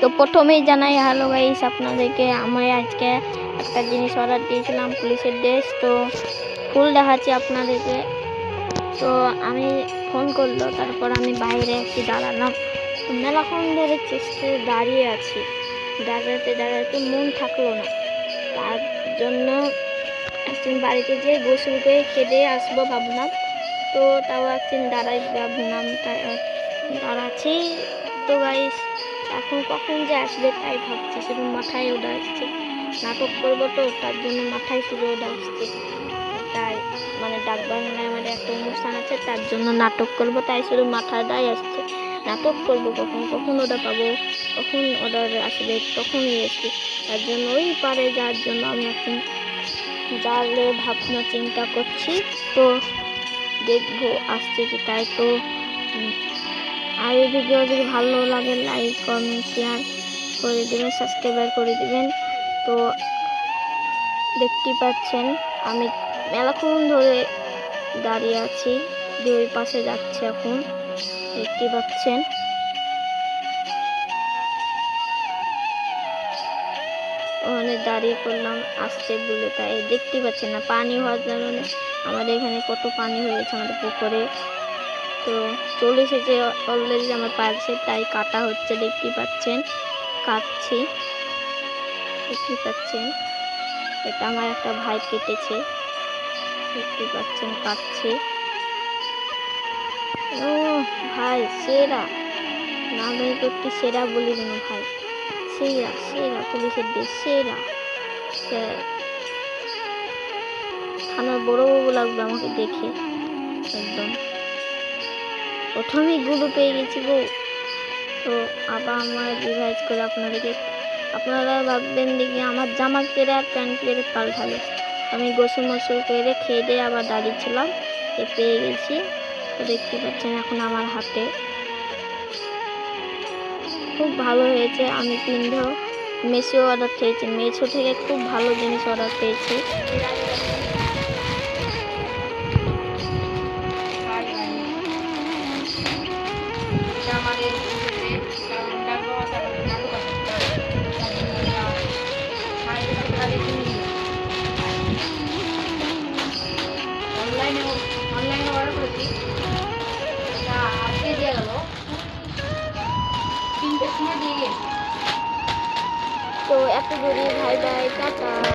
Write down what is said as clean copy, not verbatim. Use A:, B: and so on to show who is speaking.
A: তো প্রথমেই জানাই হ্যালো গাইস আপনাদেরকে। আমি আজকে একটা জিনিস অর্ডার দিয়েছিলাম, পুলিশের ড্রেস। তো ফুল দেখাচ্ছি আপনাদেরকে। তো আমি ফোন করলো, তারপর আমি বাইরে একটু দাঁড়ালাম। মেলাক্ষণ ধরে চেষ্টা দাঁড়িয়ে আছি, দাঁড়াতে মন থাকলো না। তার জন্য একদিন বাড়িতে যেয়ে গোসল করে খেতে আসবো ভাবলাম। তো তাও একদিন দাঁড়াই ভাবলাম, দাঁড়াচ্ছি। তো গাইস এখন কখন যে আসবে তাই ভাবছি, শুধু মাথায় ওটা আসছে। নাটক করবো তো তার জন্য মাথায় শুধু ওটা আসছে। তাই মানে ডাকবাংলায় আমাদের একটা অনুষ্ঠান আছে, তার জন্য নাটক করবো, তাই শুধু মাথাটাই আসছে। নাটক করবো কখন ওটা পাবো, কখন অর্ডার আসবে, তখনই আসবে। তার জন্য ওই পারে যাওয়ার জন্য আমি এখন জালে ভাবনা চিন্তা করছি। তো দেখবো আসছে কি। তাই তো আর এই ভিডিও যদি ভালো লাগে লাইক কমেন্ট শেয়ার করে দেবেন, সাবস্ক্রাইব করে দিবেন। তো দেখতেই পাচ্ছেন আমি মেলাক্ষণ ধরে দাঁড়িয়ে আছি, দুই পাশে যাচ্ছে। এখন দেখতে পাচ্ছেন ওখানে দাঁড়িয়ে করলাম আসছে বলে, তাই দেখতে পাচ্ছেন না পানি হওয়ার কারণে আমাদের এখানে কত পানি হয়েছে আমাদের পুকুরে। তো চলে এসেছে অলরেডি আমার পার্সেল, তাই কাটা হচ্ছে। দেখতে পাচ্ছেন কাটছি, দেখতে পাচ্ছেন এটা আমার একটা ভাই কেটেছে, দেখতে পাচ্ছেন কাটছে। ও ভাই সেরা, না আমি করতে সেরা বলি না ভাই, সেরা সেরা পুলিশের দেশ সেরা। থানার বড়বাবু লাগবে আমাকে দেখে একদম। প্রথমেই গুলো পেয়ে গেছি গো। তো আবার আমার রিভাইজ করে আপনারা ভাববেন দেখি আমার জামা কেড়ে আর প্যান্ট কেড়ে পাল্টালো। আমি গোসল মোসল করে খেয়ে দিয়ে আবার দাঁড়িয়েছিলাম, পেয়ে গেছি। তো দেখতে পাচ্ছেন এখন আমার হাতে খুব ভালো হয়েছে। আমি পিন্ধেও মেশো অর্ডার পেয়েছি, মেশো থেকে খুব ভালো জিনিস অর্ডার পেয়েছি।
B: অনলাইনে অর্ডার করেছি, আজকে দিয়ে গেল 3টের সময় দিয়ে গেছে।
A: তো এত দূরে ভাই টাটা।